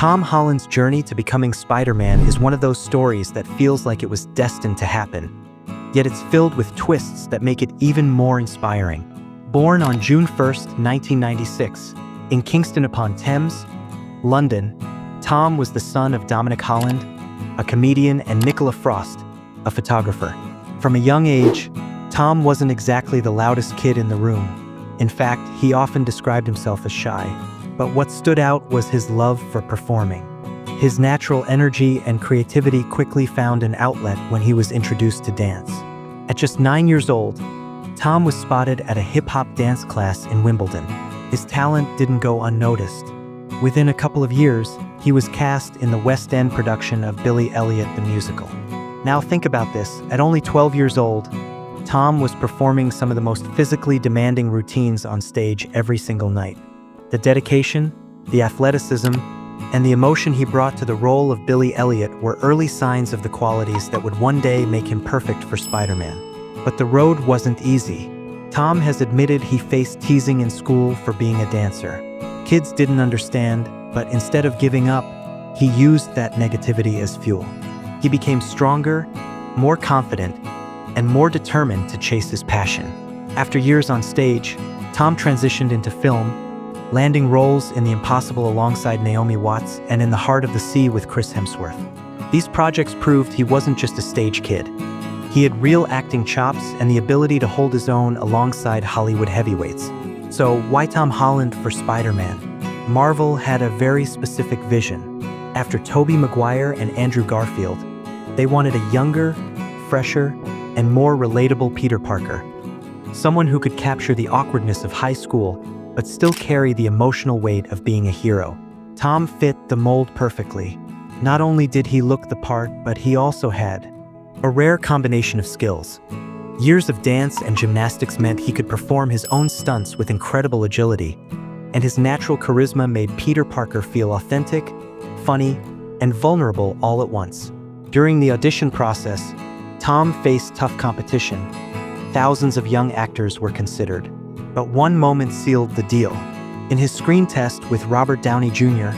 Tom Holland's journey to becoming Spider-Man is one of those stories that feels like it was destined to happen. Yet it's filled with twists that make it even more inspiring. Born on June 1st, 1996, in Kingston upon Thames, London, Tom was the son of Dominic Holland, a comedian, and Nicola Frost, a photographer. From a young age, Tom wasn't exactly the loudest kid in the room. In fact, he often described himself as shy. But what stood out was his love for performing. His natural energy and creativity quickly found an outlet when he was introduced to dance. At just 9 years old, Tom was spotted at a hip-hop dance class in Wimbledon. His talent didn't go unnoticed. Within a couple of years, he was cast in the West End production of Billy Elliot the Musical. Now think about this, at only 12 years old, Tom was performing some of the most physically demanding routines on stage every single night. The dedication, the athleticism, and the emotion he brought to the role of Billy Elliot were early signs of the qualities that would one day make him perfect for Spider-Man. But the road wasn't easy. Tom has admitted he faced teasing in school for being a dancer. Kids didn't understand, but instead of giving up, he used that negativity as fuel. He became stronger, more confident, and more determined to chase his passion. After years on stage, Tom transitioned into film, landing roles in The Impossible alongside Naomi Watts and In the Heart of the Sea with Chris Hemsworth. These projects proved he wasn't just a stage kid. He had real acting chops and the ability to hold his own alongside Hollywood heavyweights. So why Tom Holland for Spider-Man? Marvel had a very specific vision. After Tobey Maguire and Andrew Garfield, they wanted a younger, fresher, and more relatable Peter Parker. Someone who could capture the awkwardness of high school, but still carry the emotional weight of being a hero. Tom fit the mold perfectly. Not only did he look the part, but he also had a rare combination of skills. Years of dance and gymnastics meant he could perform his own stunts with incredible agility, and his natural charisma made Peter Parker feel authentic, funny, and vulnerable all at once. During the audition process, Tom faced tough competition. Thousands of young actors were considered, but one moment sealed the deal. In his screen test with Robert Downey Jr.,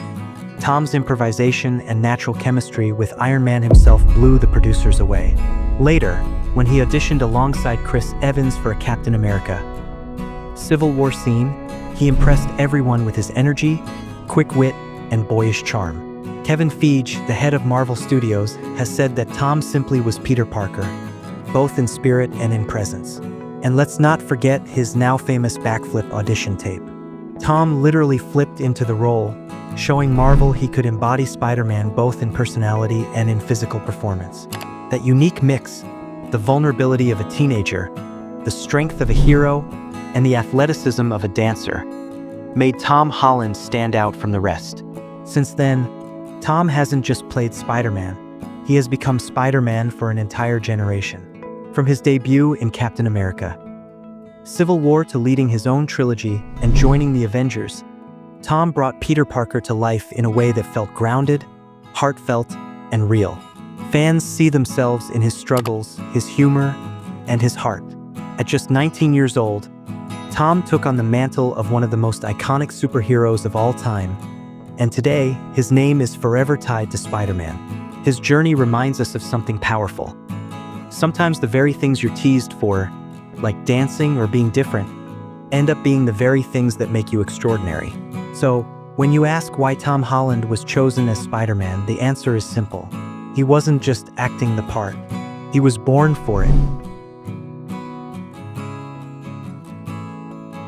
Tom's improvisation and natural chemistry with Iron Man himself blew the producers away. Later, when he auditioned alongside Chris Evans for a Captain America Civil War scene, he impressed everyone with his energy, quick wit, and boyish charm. Kevin Feige, the head of Marvel Studios, has said that Tom simply was Peter Parker, both in spirit and in presence. And let's not forget his now famous backflip audition tape. Tom literally flipped into the role, showing Marvel he could embody Spider-Man both in personality and in physical performance. That unique mix, the vulnerability of a teenager, the strength of a hero, and the athleticism of a dancer, made Tom Holland stand out from the rest. Since then, Tom hasn't just played Spider-Man, he has become Spider-Man for an entire generation. From his debut in Captain America Civil War to leading his own trilogy and joining the Avengers, Tom brought Peter Parker to life in a way that felt grounded, heartfelt, and real. Fans see themselves in his struggles, his humor, and his heart. At just 19 years old, Tom took on the mantle of one of the most iconic superheroes of all time, and today, his name is forever tied to Spider-Man. His journey reminds us of something powerful. Sometimes the very things you're teased for, like dancing or being different, end up being the very things that make you extraordinary. So, when you ask why Tom Holland was chosen as Spider-Man, the answer is simple. He wasn't just acting the part. He was born for it.